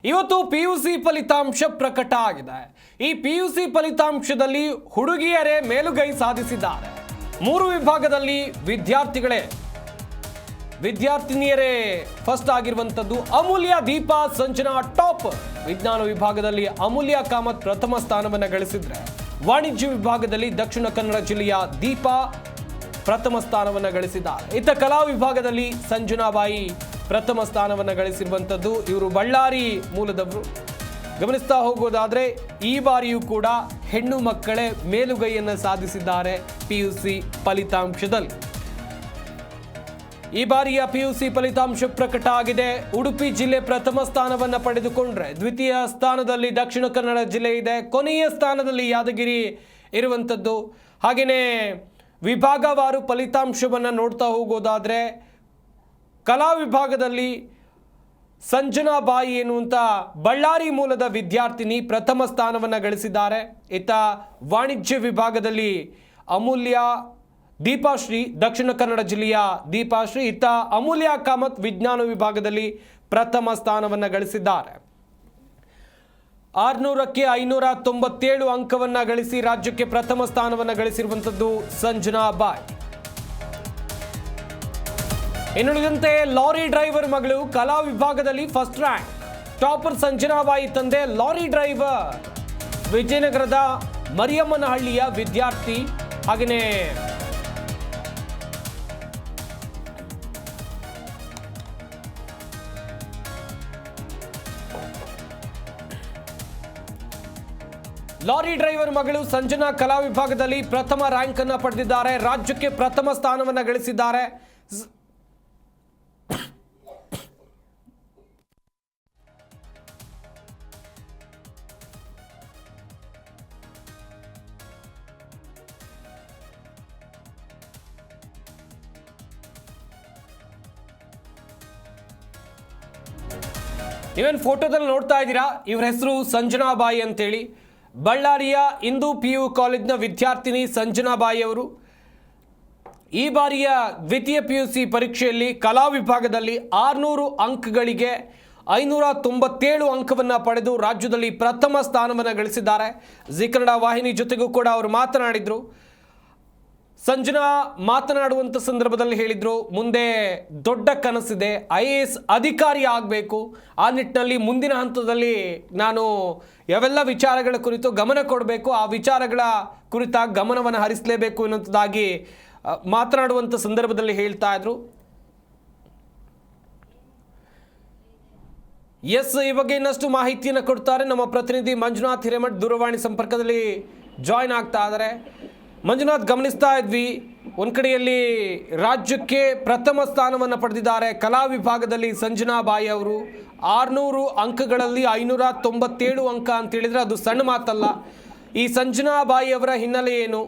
ಇವತ್ತು ಪಿಯುಸಿ ಫಲಿತಾಂಶ ಪ್ರಕಟ ಆಗಿದೆ. ಈ ಪಿಯುಸಿ ಫಲಿತಾಂಶದಲ್ಲಿ ಹುಡುಗಿಯರೇ ಮೇಲುಗೈ ಸಾಧಿಸಿದ್ದಾರೆ. 3 ವಿಭಾಗದಲ್ಲಿ ವಿದ್ಯಾರ್ಥಿನಿಯರೇ ಫಸ್ಟ್ ಆಗಿರುವಂತದ್ದು. ಅಮೂಲ್ಯ, ದೀಪಾ, ಸಂಜನಾ ಟಾಪ್. ವಿಜ್ಞಾನ ವಿಭಾಗದಲ್ಲಿ ಅಮೂಲ್ಯ ಕಾಮತ್ ಪ್ರಥಮ ಸ್ಥಾನವನ್ನು ಗಳಿಸಿದ್ರೆ, ವಾಣಿಜ್ಯ ವಿಭಾಗದಲ್ಲಿ ದಕ್ಷಿಣ ಕನ್ನಡ ಜಿಲ್ಲೆಯ ದೀಪಾ ಪ್ರಥಮ ಸ್ಥಾನವನ್ನು ಗಳಿಸಿದ್ದಾರೆ. ಇತ್ತ ಕಲಾ ವಿಭಾಗದಲ್ಲಿ ಸಂಜನಾಬಾಯಿ ಪ್ರಥಮ ಸ್ಥಾನವನ್ನು ಗಳಿಸಿರುವಂಥದ್ದು. ಇವರು ಬಳ್ಳಾರಿ ಮೂಲದವರು. ಗಮನಿಸ್ತಾ ಹೋಗೋದಾದ್ರೆ ಈ ಬಾರಿಯೂ ಕೂಡ ಹೆಣ್ಣು ಮಕ್ಕಳೇ ಮೇಲುಗೈಯನ್ನು ಸಾಧಿಸಿದ್ದಾರೆ ಪಿಯುಸಿ ಫಲಿತಾಂಶದಲ್ಲಿ. ಈ ಬಾರಿಯ ಪಿಯುಸಿ ಫಲಿತಾಂಶ ಪ್ರಕಟ ಆಗಿದೆ. ಉಡುಪಿ ಜಿಲ್ಲೆ ಪ್ರಥಮ ಸ್ಥಾನವನ್ನು ಪಡೆದುಕೊಂಡ್ರೆ, ದ್ವಿತೀಯ ಸ್ಥಾನದಲ್ಲಿ ದಕ್ಷಿಣ ಕನ್ನಡ ಜಿಲ್ಲೆ ಇದೆ, ಕೊನೆಯ ಸ್ಥಾನದಲ್ಲಿ ಯಾದಗಿರಿ ಇರುವಂಥದ್ದು. ಹಾಗೆಯೇ ವಿಭಾಗವಾರು ಫಲಿತಾಂಶವನ್ನು ನೋಡ್ತಾ ಹೋಗೋದಾದರೆ, ಕಲಾ ವಿಭಾಗದಲ್ಲಿ ಸಂಜನಾಬಾಯಿ ಎನ್ನುವಂಥ ಬಳ್ಳಾರಿ ಮೂಲದ ವಿದ್ಯಾರ್ಥಿನಿ ಪ್ರಥಮ ಸ್ಥಾನವನ್ನು ಗಳಿಸಿದ್ದಾರೆ. ಇತ್ತ ವಾಣಿಜ್ಯ ವಿಭಾಗದಲ್ಲಿ ಅಮೂಲ್ಯ, ದೀಪಾಶ್ರೀ ದಕ್ಷಿಣ ಕನ್ನಡ ಜಿಲ್ಲೆಯ ದೀಪಾಶ್ರೀ, ಇತ್ತ ಅಮೂಲ್ಯ ಕಾಮತ್ ವಿಜ್ಞಾನ ವಿಭಾಗದಲ್ಲಿ ಪ್ರಥಮ ಸ್ಥಾನವನ್ನು ಗಳಿಸಿದ್ದಾರೆ. 600ಕ್ಕೆ 597 ಅಂಕವನ್ನು ಗಳಿಸಿ ರಾಜ್ಯಕ್ಕೆ ಪ್ರಥಮ ಸ್ಥಾನವನ್ನು ಗಳಿಸಿರುವಂಥದ್ದು ಸಂಜನಾಬಾಯಿ. ಇನ್ನುಳಿದಂತೆ ಲಾರಿ ಡ್ರೈವರ್ ಮಗಳು ಕಲಾ ವಿಭಾಗದಲ್ಲಿ ಫಸ್ಟ್ ರ್ಯಾಂಕ್. ಟಾಪರ್ ಸಂಜನಾಬಾಯಿ ತಂದೆ ಲಾರಿ ಡ್ರೈವರ್, ವಿಜಯನಗರದ ಮರಿಯಮ್ಮನಹಳ್ಳಿಯ ವಿದ್ಯಾರ್ಥಿ. ಹಾಗೆಯೇ ಲಾರಿ ಡ್ರೈವರ್ ಮಗಳು ಸಂಜನಾ ಕಲಾ ವಿಭಾಗದಲ್ಲಿ ಪ್ರಥಮ ರ್ಯಾಂಕ್ ಅನ್ನು ಪಡೆದಿದ್ದಾರೆ. ರಾಜ್ಯಕ್ಕೆ ಪ್ರಥಮ ಸ್ಥಾನವನ್ನು ಗಳಿಸಿದ್ದಾರೆ. ನೀವೇನು ಫೋಟೋದಲ್ಲಿ ನೋಡ್ತಾ ಇದ್ದೀರಾ, ಇವರ ಹೆಸರು ಸಂಜನಾಬಾಯಿ ಅಂತೇಳಿ. ಬಳ್ಳಾರಿಯ ಇಂದು PU ಕಾಲೇಜ್ನ ವಿದ್ಯಾರ್ಥಿನಿ ಸಂಜನಾಬಾಯಿ ಅವರು ಈ ಬಾರಿಯ ದ್ವಿತೀಯ PUC ಪರೀಕ್ಷೆಯಲ್ಲಿ ಕಲಾ ವಿಭಾಗದಲ್ಲಿ 600 ಅಂಕಗಳಿಗೆ 597 ಅಂಕವನ್ನು ಪಡೆದು ರಾಜ್ಯದಲ್ಲಿ ಪ್ರಥಮ ಸ್ಥಾನವನ್ನು ಗಳಿಸಿದ್ದಾರೆ. ಜಿ ಕನ್ನಡ ವಾಹಿನಿ ಜೊತೆಗೂ ಕೂಡ ಅವರು ಮಾತನಾಡಿದರು. ಸಂಜನಾ ಮಾತನಾಡುವಂಥ ಸಂದರ್ಭದಲ್ಲಿ ಹೇಳಿದರು, ಮುಂದೆ ದೊಡ್ಡ ಕನಸಿದೆ, IAS ಅಧಿಕಾರಿ ಆಗಬೇಕು. ಆ ನಿಟ್ಟಿನಲ್ಲಿ ಮುಂದಿನ ಹಂತದಲ್ಲಿ ನಾನು ಯಾವೆಲ್ಲ ವಿಚಾರಗಳ ಕುರಿತು ಗಮನ ಕೊಡಬೇಕು, ಆ ವಿಚಾರಗಳ ಕುರಿತಾಗಿ ಗಮನವನ್ನು ಹರಿಸಲೇಬೇಕು ಎನ್ನುವಂಥದ್ದಾಗಿ ಮಾತನಾಡುವಂಥ ಸಂದರ್ಭದಲ್ಲಿ ಹೇಳ್ತಾ ಇದ್ರು. ಈ ಬಗ್ಗೆ ಇನ್ನಷ್ಟು ಮಾಹಿತಿಯನ್ನು ಕೊಡ್ತಾರೆ ನಮ್ಮ ಪ್ರತಿನಿಧಿ ಮಂಜುನಾಥ್ ಹಿರೇಮಠ್. ದೂರವಾಣಿ ಸಂಪರ್ಕದಲ್ಲಿ ಜಾಯ್ನ್ ಆಗ್ತಾ ಇದ್ದಾರೆ. ಮಂಜುನಾಥ್, ಗಮನಿಸ್ತಾ ಇದ್ವಿ, ಒಂದು ಕಡೆಯಲ್ಲಿ ರಾಜ್ಯಕ್ಕೆ ಪ್ರಥಮ ಸ್ಥಾನವನ್ನು ಪಡೆದಿದ್ದಾರೆ ಕಲಾ ವಿಭಾಗದಲ್ಲಿ ಸಂಜನಾಬಾಯಿ ಅವರು. 600 ಅಂಕಗಳಲ್ಲಿ 597 ಅಂಕ ಅಂತ ಹೇಳಿದ್ರೆ ಅದು ಸಣ್ಣ ಮಾತಲ್ಲ. ಈ ಸಂಜನಾಬಾಯಿ ಅವರ ಹಿನ್ನೆಲೆ ಏನು?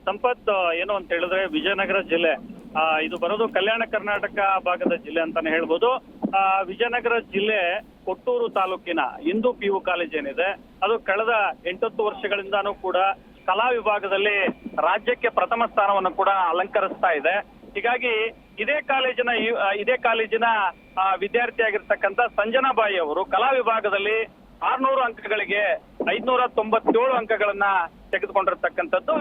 ಸಂಪತ್, ಏನು ಅಂತ ಹೇಳಿದ್ರೆ ವಿಜಯನಗರ ಜಿಲ್ಲೆ ಇದು ಬರೋದು ಕಲ್ಯಾಣ ಕರ್ನಾಟಕ ಭಾಗದ ಜಿಲ್ಲೆ ಅಂತಾನೆ ಹೇಳ್ಬೋದು. ವಿಜಯನಗರ ಜಿಲ್ಲೆ ಕೊಟ್ಟೂರು ತಾಲೂಕಿನ ಇಂದು PU ಕಾಲೇಜ್ ಏನಿದೆ, ಅದು ಕಳೆದ 8 ವರ್ಷಗಳಿಂದಾನೂ ಕೂಡ ಕಲಾ ವಿಭಾಗದಲ್ಲಿ ರಾಜ್ಯಕ್ಕೆ ಪ್ರಥಮ ಸ್ಥಾನವನ್ನು ಕೂಡ ಅಲಂಕರಿಸ್ತಾ ಇದೆ. ಹೀಗಾಗಿ ಇದೇ ಕಾಲೇಜಿನ ವಿದ್ಯಾರ್ಥಿಯಾಗಿರ್ತಕ್ಕಂಥ ಸಂಜನಾಬಾಯಿ ಅವರು ಕಲಾ ವಿಭಾಗದಲ್ಲಿ 600 ಅಂಕಗಳಿಗೆ 597 ಅಂಕಗಳನ್ನ ತೆಗೆದುಕೊಂಡಿರ್ತಕ್ಕಂಥದ್ದು.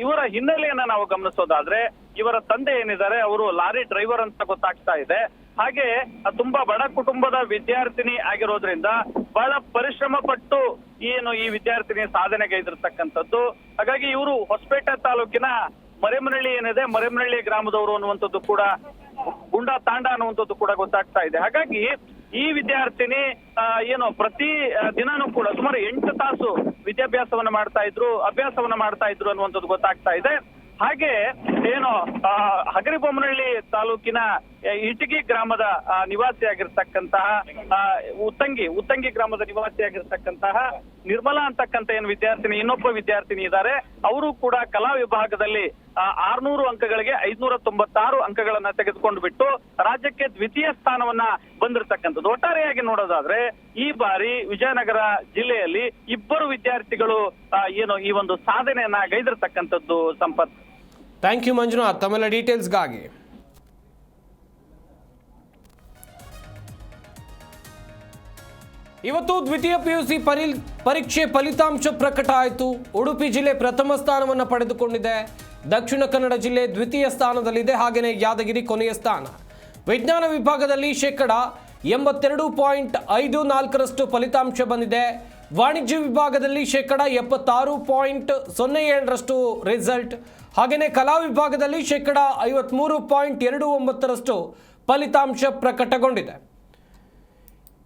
ಇವರ ಹಿನ್ನೆಲೆಯನ್ನ ನಾವು ಗಮನಿಸೋದಾದ್ರೆ, ಇವರ ತಂದೆ ಏನಿದ್ದಾರೆ ಅವರು ಲಾರಿ ಡ್ರೈವರ್ ಅಂತ ಗೊತ್ತಾಗ್ತಾ ಇದೆ. ಹಾಗೆ ತುಂಬಾ ಬಡ ಕುಟುಂಬದ ವಿದ್ಯಾರ್ಥಿನಿ ಆಗಿರೋದ್ರಿಂದ ಬಹಳ ಪರಿಶ್ರಮ ಪಟ್ಟು ಈ ವಿದ್ಯಾರ್ಥಿನಿ ಸಾಧನೆಗೈದಿರ್ತಕ್ಕಂಥದ್ದು. ಹಾಗಾಗಿ ಇವರು ಹೊಸಪೇಟೆ ತಾಲೂಕಿನ ಮರೆಮನಹಳ್ಳಿ ಏನಿದೆ, ಮರೆಮನಹಳ್ಳಿ ಗ್ರಾಮದವರು ಅನ್ನುವಂಥದ್ದು ಕೂಡ, ಗುಂಡಾ ತಾಂಡ ಅನ್ನುವಂಥದ್ದು ಕೂಡ ಗೊತ್ತಾಗ್ತಾ ಇದೆ. ಹಾಗಾಗಿ ಈ ವಿದ್ಯಾರ್ಥಿನಿ ಪ್ರತಿ ದಿನಾನೂ ಕೂಡ ಸುಮಾರು 8 ತಾಸು ಅಭ್ಯಾಸವನ್ನ ಮಾಡ್ತಾ ಇದ್ರು ಅನ್ನುವಂಥದ್ದು ಗೊತ್ತಾಗ್ತಾ ಇದೆ. ಹಾಗೆ ಹಗರಿಬೊಮ್ಮನಹಳ್ಳಿ ತಾಲೂಕಿನ ಇಟಗಿ ಗ್ರಾಮದ ನಿವಾಸಿಯಾಗಿರ್ತಕ್ಕಂತಹ ಉತ್ತಂಗಿ ಗ್ರಾಮದ ನಿವಾಸಿಯಾಗಿರ್ತಕ್ಕಂತಹ ನಿರ್ಮಲಾ ಅಂತಕ್ಕಂಥ ಇನ್ನೊಬ್ಬ ವಿದ್ಯಾರ್ಥಿನಿ ಇದ್ದಾರೆ. ಅವರು ಕೂಡ ಕಲಾ ವಿಭಾಗದಲ್ಲಿ 600 ಅಂಕಗಳಿಗೆ 596 ಅಂಕಗಳನ್ನ ತೆಗೆದುಕೊಂಡು ಬಿಟ್ಟು ರಾಜ್ಯಕ್ಕೆ ದ್ವಿತೀಯ ಸ್ಥಾನವನ್ನ ಬಂದಿರತಕ್ಕಂಥದ್ದು. ಒಟ್ಟಾರೆಯಾಗಿ ನೋಡೋದಾದ್ರೆ ಈ ಬಾರಿ ವಿಜಯನಗರ ಜಿಲ್ಲೆಯಲ್ಲಿ 2 ವಿದ್ಯಾರ್ಥಿಗಳು ಈ ಒಂದು ಸಾಧನೆಯನ್ನ ಗೈದಿರ್ತಕ್ಕಂಥದ್ದು. ಸಂಪತ್, ಥ್ಯಾಂಕ್ ಯು ಮಂಜುನಾಥ್ ತಮ್ಮೆಲ್ಲ ಡೀಟೇಲ್ಸ್ಗಾಗಿ. ಇವತ್ತು ದ್ವಿತೀಯ PUC ಪರೀಕ್ಷೆ ಫಲಿತಾಂಶ ಪ್ರಕಟ ಆಯಿತು. ಉಡುಪಿ ಜಿಲ್ಲೆ ಪ್ರಥಮ ಸ್ಥಾನವನ್ನು ಪಡೆದುಕೊಂಡಿದೆ. ದಕ್ಷಿಣ ಕನ್ನಡ ಜಿಲ್ಲೆ ದ್ವಿತೀಯ ಸ್ಥಾನದಲ್ಲಿದೆ. ಹಾಗೆಯೇ ಯಾದಗಿರಿ ಕೊನೆಯ ಸ್ಥಾನ. ವಿಜ್ಞಾನ ವಿಭಾಗದಲ್ಲಿ 82.54% ಫಲಿತಾಂಶ ಬಂದಿದೆ. ವಾಣಿಜ್ಯ ವಿಭಾಗದಲ್ಲಿ 76.07% ರಿಸಲ್ಟ್. ಹಾಗೆಯೇ ಕಲಾ ವಿಭಾಗದಲ್ಲಿ 53.29% ಫಲಿತಾಂಶ ಪ್ರಕಟಗೊಂಡಿದೆ.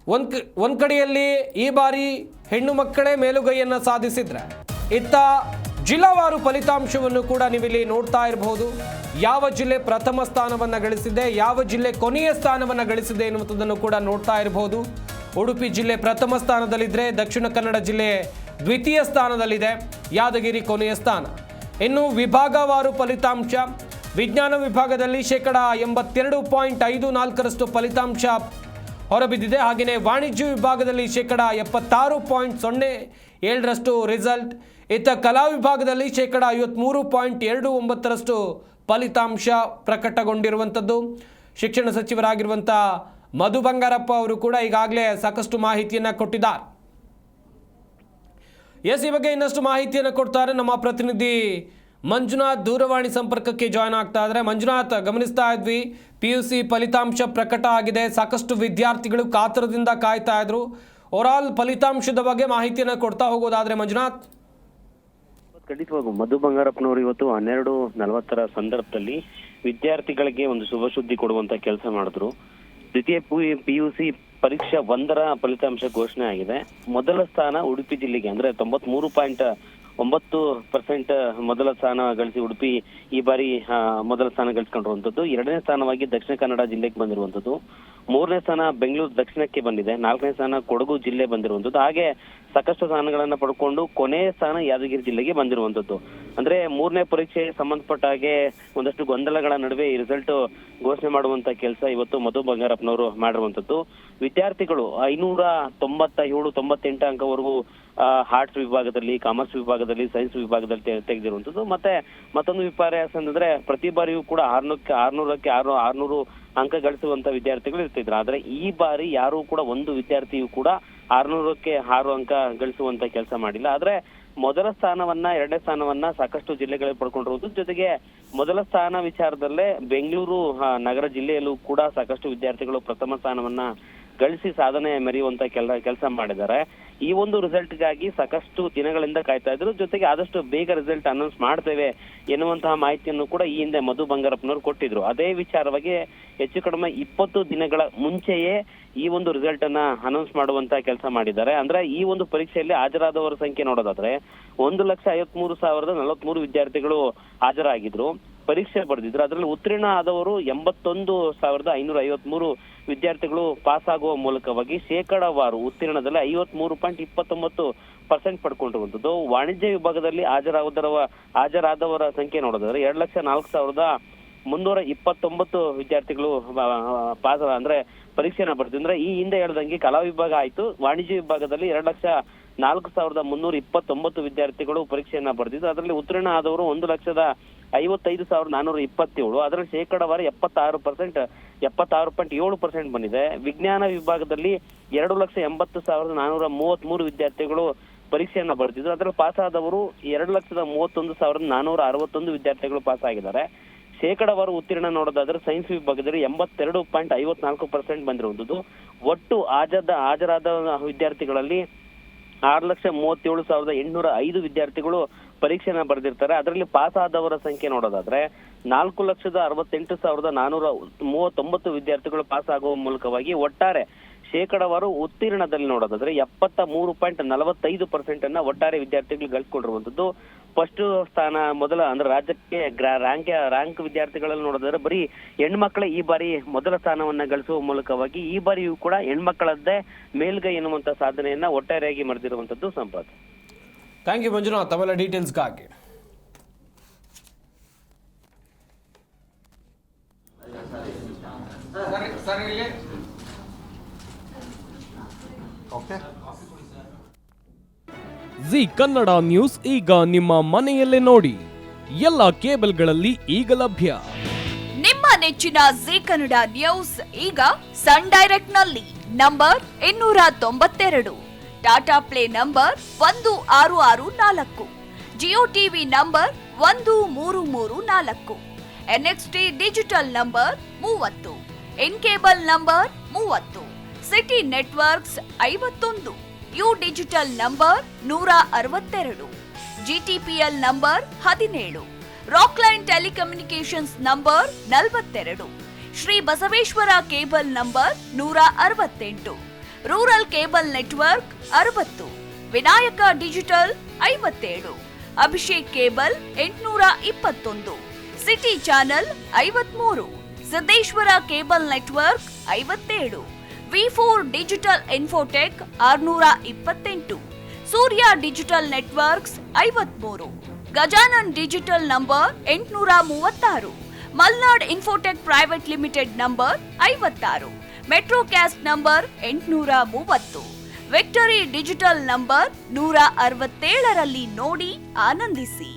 ಒಂದು ಕಡೆಯಲ್ಲಿ ಈ ಬಾರಿ ಹೆಣ್ಣು ಮಕ್ಕಳೇ ಮೇಲುಗೈಯನ್ನು ಸಾಧಿಸಿದ್ರೆ, ಇತ್ತ ಜಿಲ್ಲಾವಾರು ಫಲಿತಾಂಶವನ್ನು ಕೂಡ ನೀವಿಲ್ಲಿ ನೋಡ್ತಾ ಇರಬಹುದು. ಯಾವ ಜಿಲ್ಲೆ ಪ್ರಥಮ ಸ್ಥಾನವನ್ನು ಗಳಿಸಿದೆ, ಯಾವ ಜಿಲ್ಲೆ ಕೊನೆಯ ಸ್ಥಾನವನ್ನು ಗಳಿಸಿದೆ ಎನ್ನುವುದನ್ನು ಕೂಡ ನೋಡ್ತಾ ಇರಬಹುದು. ಉಡುಪಿ ಜಿಲ್ಲೆ ಪ್ರಥಮ ಸ್ಥಾನದಲ್ಲಿದ್ದರೆ ದಕ್ಷಿಣ ಕನ್ನಡ ಜಿಲ್ಲೆ ದ್ವಿತೀಯ ಸ್ಥಾನದಲ್ಲಿದೆ, ಯಾದಗಿರಿ ಕೊನೆಯ ಸ್ಥಾನ. ಇನ್ನು ವಿಭಾಗವಾರು ಫಲಿತಾಂಶ, ವಿಜ್ಞಾನ ವಿಭಾಗದಲ್ಲಿ 82.54% ಫಲಿತಾಂಶ ಹೊರಬಿದ್ದಿದೆ. ಹಾಗೆಯೇ ವಾಣಿಜ್ಯ ವಿಭಾಗದಲ್ಲಿ 76.07% ರಿಸಲ್ಟ್. ಇತ್ತ ಕಲಾ ವಿಭಾಗದಲ್ಲಿ 53.29% ಫಲಿತಾಂಶ ಪ್ರಕಟಗೊಂಡಿರುವಂಥದ್ದು. ಶಿಕ್ಷಣ ಸಚಿವರಾಗಿರುವಂಥ ಮಧು ಬಂಗಾರಪ್ಪ ಅವರು ಕೂಡ ಈಗಾಗಲೇ ಸಾಕಷ್ಟು ಮಾಹಿತಿಯನ್ನು ಕೊಟ್ಟಿದ್ದಾರೆ. ಈ ಬಗ್ಗೆ ಇನ್ನಷ್ಟು ಮಾಹಿತಿಯನ್ನು ಕೊಡ್ತಾರೆ ನಮ್ಮ ಪ್ರತಿನಿಧಿ ಮಂಜುನಾಥ್. ದೂರವಾಣಿ ಸಂಪರ್ಕಕ್ಕೆ ಜಾಯ್ನ್ ಆಗ್ತಾ ಇದ್ದಾರೆ. ಮಂಜುನಾಥ್, ಗಮನಿಸ್ತಾ ಇದ್ವಿ PUC ಫಲಿತಾಂಶ ಪ್ರಕಟ ಆಗಿದೆ. ಸಾಕಷ್ಟು ವಿದ್ಯಾರ್ಥಿಗಳು ಕಾತರದಿಂದ ಕಾಯ್ತಾ ಇದ್ರು. ಓವರಾಲ್ ಫಲಿತಾಂಶದ ಬಗ್ಗೆ ಮಾಹಿತಿಯನ್ನು ಕೊಡ್ತಾ ಹೋಗೋದಾದ್ರೆ ಮಂಜುನಾಥ್. ಖಂಡಿತವಾಗೂ ಮಧು ಬಂಗಾರಪ್ಪನವರು ಇವತ್ತು 12:40 ಸಂದರ್ಭದಲ್ಲಿ ವಿದ್ಯಾರ್ಥಿಗಳಿಗೆ ಒಂದು ಶುಭ ಸುದ್ದಿ ಕೊಡುವಂತ ಕೆಲಸ ಮಾಡಿದ್ರು. ದ್ವಿತೀಯ PUC ಪರೀಕ್ಷಾ 1ರ ಫಲಿತಾಂಶ ಘೋಷಣೆ ಆಗಿದೆ. ಮೊದಲ ಸ್ಥಾನ ಉಡುಪಿ ಜಿಲ್ಲೆಗೆ, ಅಂದ್ರೆ 93.9% ಮೊದಲ ಸ್ಥಾನ ಗಳಿಸಿ ಉಡುಪಿ ಈ ಬಾರಿ ಮೊದಲ ಸ್ಥಾನ ಗಳಿಸಿಕೊಂಡಿರುವಂತದ್ದು. 2ನೇ ಸ್ಥಾನವಾಗಿ ದಕ್ಷಿಣ ಕನ್ನಡ ಜಿಲ್ಲೆಗೆ ಬಂದಿರುವಂತದ್ದು. 3ನೇ ಸ್ಥಾನ ಬೆಂಗಳೂರು ದಕ್ಷಿಣಕ್ಕೆ ಬಂದಿದೆ. 4ನೇ ಸ್ಥಾನ ಕೊಡಗು ಜಿಲ್ಲೆ ಬಂದಿರುವಂತದ್ದು. ಹಾಗೆ ಸಾಕಷ್ಟು ಸ್ಥಾನಗಳನ್ನ ಪಡ್ಕೊಂಡು ಕೊನೆಯ ಸ್ಥಾನ ಯಾದಗಿರಿ ಜಿಲ್ಲೆಗೆ ಬಂದಿರುವಂತದ್ದು. ಅಂದ್ರೆ 3ನೇ ಪರೀಕ್ಷೆಗೆ ಸಂಬಂಧಪಟ್ಟ ಹಾಗೆ ಒಂದಷ್ಟು ಗೊಂದಲಗಳ ನಡುವೆ ಈ ರಿಸಲ್ಟ್ ಘೋಷಣೆ ಮಾಡುವಂತ ಕೆಲಸ ಇವತ್ತು ಮಧು ಬಂಗಾರಪ್ಪನವರು ಮಾಡಿರುವಂತದ್ದು. ವಿದ್ಯಾರ್ಥಿಗಳು 597-98 ಅಂಕವರೆಗೂ ಆರ್ಟ್ಸ್ ವಿಭಾಗದಲ್ಲಿ, ಕಾಮರ್ಸ್ ವಿಭಾಗದಲ್ಲಿ, ಸೈನ್ಸ್ ವಿಭಾಗದಲ್ಲಿ ತೆಗೆದಿರುವಂತದ್ದು. ಮತ್ತೆ ಮತ್ತೊಂದು ವಿಪರ್ಯಾಸ ಅಂತಂದ್ರೆ ಪ್ರತಿ ಬಾರಿಯೂ ಕೂಡ 600 ಅಂಕ ಗಳಿಸುವಂತ ವಿದ್ಯಾರ್ಥಿಗಳು ಇರ್ತಿದ್ರು. ಆದ್ರೆ ಈ ಬಾರಿ ಯಾರು ಕೂಡ ಒಂದು ವಿದ್ಯಾರ್ಥಿಯು ಕೂಡ 600ಕ್ಕೆ 6 ಅಂಕ ಗಳಿಸುವಂತ ಕೆಲಸ ಮಾಡಿಲ್ಲ. ಆದ್ರೆ ಮೊದಲ ಸ್ಥಾನವನ್ನ, 2ನೇ ಸ್ಥಾನವನ್ನ ಸಾಕಷ್ಟು ಜಿಲ್ಲೆಗಳಲ್ಲಿ ಪಡ್ಕೊಂಡಿರುವುದು. ಜೊತೆಗೆ ಮೊದಲ ಸ್ಥಾನ ವಿಚಾರದಲ್ಲೇ ಬೆಂಗಳೂರು ನಗರ ಜಿಲ್ಲೆಯಲ್ಲೂ ಕೂಡ ಸಾಕಷ್ಟು ವಿದ್ಯಾರ್ಥಿಗಳು ಪ್ರಥಮ ಸ್ಥಾನವನ್ನ ಗಳಿಸಿ ಸಾಧನೆ ಮೆರೆಯುವಂತ ಕೆಲಸ ಮಾಡಿದ್ದಾರೆ. ಈ ಒಂದು ರಿಸಲ್ಟ್ಗಾಗಿ ಸಾಕಷ್ಟು ದಿನಗಳಿಂದ ಕಾಯ್ತಾ ಇದ್ರು. ಜೊತೆಗೆ ಆದಷ್ಟು ಬೇಗ ರಿಸಲ್ಟ್ ಅನೌನ್ಸ್ ಮಾಡ್ತೇವೆ ಎನ್ನುವಂತಹ ಮಾಹಿತಿಯನ್ನು ಕೂಡ ಈ ಹಿಂದೆ ಮಧು ಬಂಗಾರಪ್ಪನವರು ಕೊಟ್ಟಿದ್ರು. ಅದೇ ವಿಚಾರವಾಗಿ ಹೆಚ್ಚು ಕಡಿಮೆ 20 ದಿನಗಳ ಮುಂಚೆಯೇ ಈ ಒಂದು ರಿಸಲ್ಟ್ ಅನ್ನ ಅನೌನ್ಸ್ ಮಾಡುವಂತ ಕೆಲಸ ಮಾಡಿದ್ದಾರೆ. ಅಂದ್ರೆ ಈ ಒಂದು ಪರೀಕ್ಷೆಯಲ್ಲಿ ಹಾಜರಾದವರ ಸಂಖ್ಯೆ ನೋಡೋದಾದ್ರೆ 1,53,043 ವಿದ್ಯಾರ್ಥಿಗಳು ಹಾಜರಾಗಿದ್ರು, ಪರೀಕ್ಷೆ ಬರೆದಿದ್ರು. ಅದರಲ್ಲಿ ಉತ್ತೀರ್ಣ ಆದವರು 81,553 ವಿದ್ಯಾರ್ಥಿಗಳು ಪಾಸ್ ಆಗುವ ಮೂಲಕವಾಗಿ ಶೇಕಡಾವಾರು ಉತ್ತೀರ್ಣದಲ್ಲಿ 53.29% ಪಡ್ಕೊಂಡಿರುವಂತದ್ದು. ವಾಣಿಜ್ಯ ವಿಭಾಗದಲ್ಲಿ ಹಾಜರಾದವರ ಸಂಖ್ಯೆ ನೋಡೋದಾದ್ರೆ 2,04,329 ವಿದ್ಯಾರ್ಥಿಗಳು ಪಾಸ್ ಅಂದ್ರೆ ಪರೀಕ್ಷೆನ ಬರೆದಿದ್ರು. ಅಂದ್ರೆ ಈ ಹಿಂದೆ ಹೇಳ್ದಂಗೆ ಕಲಾ ವಿಭಾಗ ಆಯ್ತು. ವಾಣಿಜ್ಯ ವಿಭಾಗದಲ್ಲಿ 2,04,329 ವಿದ್ಯಾರ್ಥಿಗಳು ಪರೀಕ್ಷೆಯನ್ನ ಬರೆದಿದ್ರು. ಅದರಲ್ಲಿ ಉತ್ತೀರ್ಣ ಆದವರು 1,55,427. ಅದರಲ್ಲಿ ಶೇಕಡಾವಾರು 76.7% ಬಂದಿದೆ. ವಿಜ್ಞಾನ ವಿಭಾಗದಲ್ಲಿ 2,80,433 ವಿದ್ಯಾರ್ಥಿಗಳು ಪರೀಕ್ಷೆಯನ್ನ ಬರೆದಿದ್ರು. ಅದರಲ್ಲಿ ಪಾಸ್ ಆದವರು 2,31,461 ವಿದ್ಯಾರ್ಥಿಗಳು ಪಾಸ್ ಆಗಿದ್ದಾರೆ. ಶೇಕಡಾವಾರು ಉತ್ತೀರ್ಣ ನೋಡೋದಾದ್ರೆ ಸೈನ್ಸ್ ವಿಭಾಗದಲ್ಲಿ 82.54% ಬಂದಿರುವಂತದ್ದು. ಒಟ್ಟು ಹಾಜರಾದ ವಿದ್ಯಾರ್ಥಿಗಳಲ್ಲಿ 6,37,805 ವಿದ್ಯಾರ್ಥಿಗಳು ಪರೀಕ್ಷೆನ ಬರೆದಿರ್ತಾರೆ. ಅದರಲ್ಲಿ ಪಾಸ್ ಆದವರ ಸಂಖ್ಯೆ ನೋಡೋದಾದ್ರೆ 4,68,439 ವಿದ್ಯಾರ್ಥಿಗಳು ಪಾಸ್ ಆಗುವ ಮೂಲಕವಾಗಿ ಒಟ್ಟಾರೆ ಶೇಕಡಾವಾರು ಉತ್ತೀರ್ಣದಲ್ಲಿ ನೋಡೋದಾದ್ರೆ 73.45% ಅನ್ನ ಒಟ್ಟಾರೆ ವಿದ್ಯಾರ್ಥಿಗಳು ಗಳಿಸಿಕೊಂಡಿರುವಂತದ್ದು. ಫಸ್ಟ್ ಸ್ಥಾನ ಮೊದಲ ಅಂದ್ರೆ ರಾಜ್ಯಕ್ಕೆ ರ್ಯಾಂಕ್ ವಿದ್ಯಾರ್ಥಿಗಳಲ್ಲಿ ನೋಡೋದಾದ್ರೆ ಬರೀ ಹೆಣ್ಮಕ್ಳೇ ಈ ಬಾರಿ ಮೊದಲ ಸ್ಥಾನವನ್ನ ಗಳಿಸುವ ಮೂಲಕವಾಗಿ ಈ ಬಾರಿಯೂ ಕೂಡ ಹೆಣ್ಮಕ್ಕಳದ್ದೇ ಮೇಲ್ಗೈ ಎನ್ನುವಂತ ಸಾಧನೆಯನ್ನ ಒಟ್ಟಾರೆಯಾಗಿ ಮಾಡಿದಿರುವಂತದ್ದು. ಸಂಪತ್, ಥ್ಯಾಂಕ್ ಯು ಮಂಜುನಾಥ್ ತಮ್ಮೆಲ್ಲ ಡೀಟೇಲ್ಸ್ಗಾಗಿ. ಜಿ ಕನ್ನಡ ನ್ಯೂಸ್ ಈಗ ನಿಮ್ಮ ಮನೆಯಲ್ಲೇ ನೋಡಿ. ಎಲ್ಲ ಕೇಬಲ್ಗಳಲ್ಲಿ ಈಗ ಲಭ್ಯ. ನಿಮ್ಮ ನೆಚ್ಚಿನ ಜಿ ಕನ್ನಡ ನ್ಯೂಸ್ ಈಗ ಸನ್ ಡೈರೆಕ್ಟ್ ನಲ್ಲಿ number 292, Tata play number 1664, Jio TV number 1334, NXT digital number 30, in cable number 30, city networks 51, U digital number 162, GTPL number 17, Rockline telecommunications number 42, Shri Basaveshwara cable number 168, rural cable network 60, Vinayaka digital 57, Abhishek cable 821, city channel 53, Siddeshwara cable network 57, V4 digital Infotech 628, Surya digital networks 53, Gajanan digital number 836, Malnad infotech private limited number 56, Metrocast number 830, victory digital number 167ರಲ್ಲಿ ನೋಡಿ ಆನಂದಿಸಿ.